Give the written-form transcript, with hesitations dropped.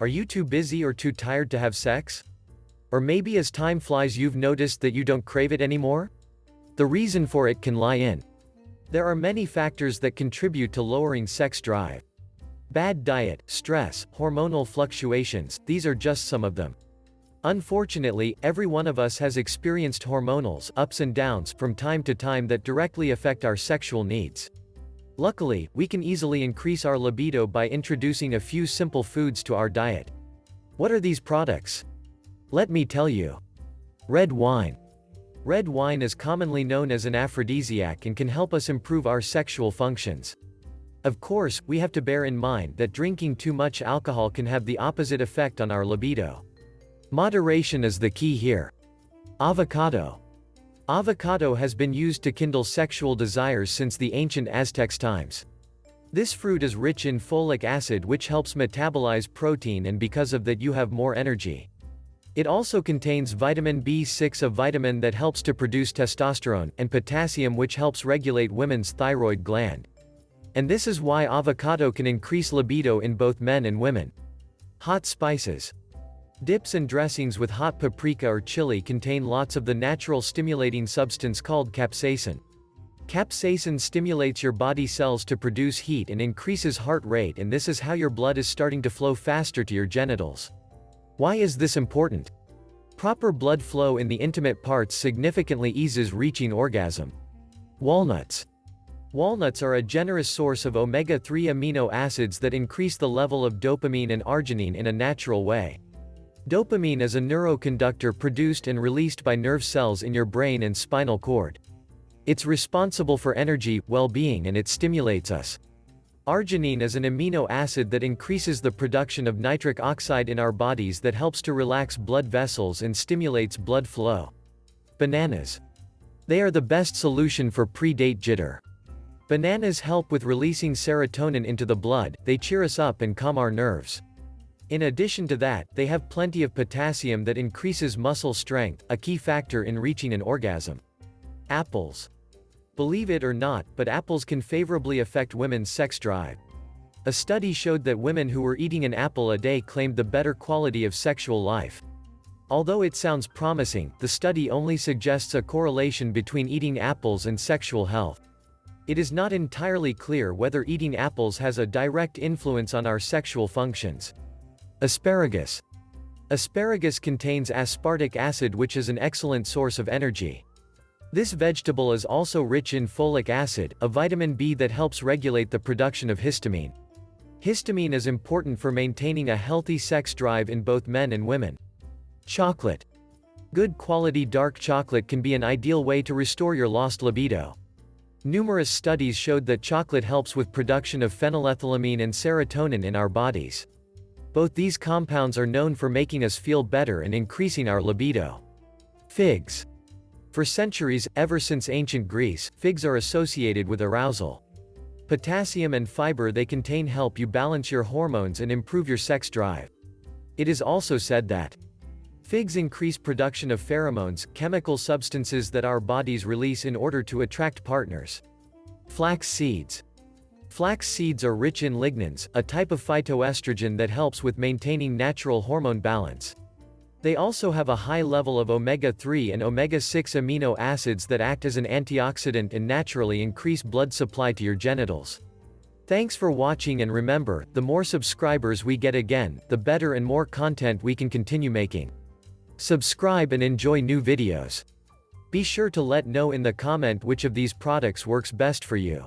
Are you too busy or too tired to have sex? Or maybe as time flies you've noticed that you don't crave it anymore? The reason for it can lie in. There are many factors that contribute to lowering sex drive. Bad diet, stress, hormonal fluctuations, these are just some of them. Unfortunately, every one of us has experienced hormonal ups and downs from time to time that directly affect our sexual needs. Luckily, we can easily increase our libido by introducing a few simple foods to our diet. What are these products? Let me tell you. Red wine. Red wine is commonly known as an aphrodisiac and can help us improve our sexual functions. Of course, we have to bear in mind that drinking too much alcohol can have the opposite effect on our libido. Moderation is the key here. Avocado. Avocado has been used to kindle sexual desires since the ancient Aztecs' times. This fruit is rich in folic acid, which helps metabolize protein, and because of that you have more energy. It also contains vitamin B6, a vitamin that helps to produce testosterone, and potassium, which helps regulate women's thyroid gland. And this is why avocado can increase libido in both men and women. Hot spices. Dips and dressings with hot paprika or chili contain lots of the natural stimulating substance called capsaicin. Capsaicin stimulates your body cells to produce heat and increases heart rate, and this is how your blood is starting to flow faster to your genitals. Why is this important? Proper blood flow in the intimate parts significantly eases reaching orgasm. Walnuts. Walnuts are a generous source of omega-3 amino acids that increase the level of dopamine and arginine in a natural way. Dopamine is a neuroconductor produced and released by nerve cells in your brain and spinal cord. It's responsible for energy, well-being, and it stimulates us. Arginine is an amino acid that increases the production of nitric oxide in our bodies that helps to relax blood vessels and stimulates blood flow. Bananas. They are the best solution for pre-date jitter. Bananas help with releasing serotonin into the blood, they cheer us up and calm our nerves. In addition to that, they have plenty of potassium that increases muscle strength, a key factor in reaching an orgasm. Apples. Believe it or not, but apples can favorably affect women's sex drive. A study showed that women who were eating an apple a day claimed the better quality of sexual life. Although it sounds promising, the study only suggests a correlation between eating apples and sexual health. It is not entirely clear whether eating apples has a direct influence on our sexual functions. Asparagus. Asparagus contains aspartic acid, which is an excellent source of energy. This vegetable is also rich in folic acid, a vitamin B that helps regulate the production of histamine. Histamine is important for maintaining a healthy sex drive in both men and women. Chocolate. Good quality dark chocolate can be an ideal way to restore your lost libido. Numerous studies showed that chocolate helps with production of phenylethylamine and serotonin in our bodies. Both these compounds are known for making us feel better and increasing our libido. Figs. For centuries, ever since ancient Greece, figs are associated with arousal. Potassium and fiber they contain help you balance your hormones and improve your sex drive. It is also said that figs increase production of pheromones, chemical substances that our bodies release in order to attract partners. Flax seeds. Flax seeds are rich in lignans, a type of phytoestrogen that helps with maintaining natural hormone balance. They also have a high level of omega-3 and omega-6 amino acids that act as an antioxidant and naturally increase blood supply to your genitals. Thanks for watching, and remember, the more subscribers we get again, the better and more content we can continue making. Subscribe and enjoy new videos. Be sure to let know in the comment which of these products works best for you.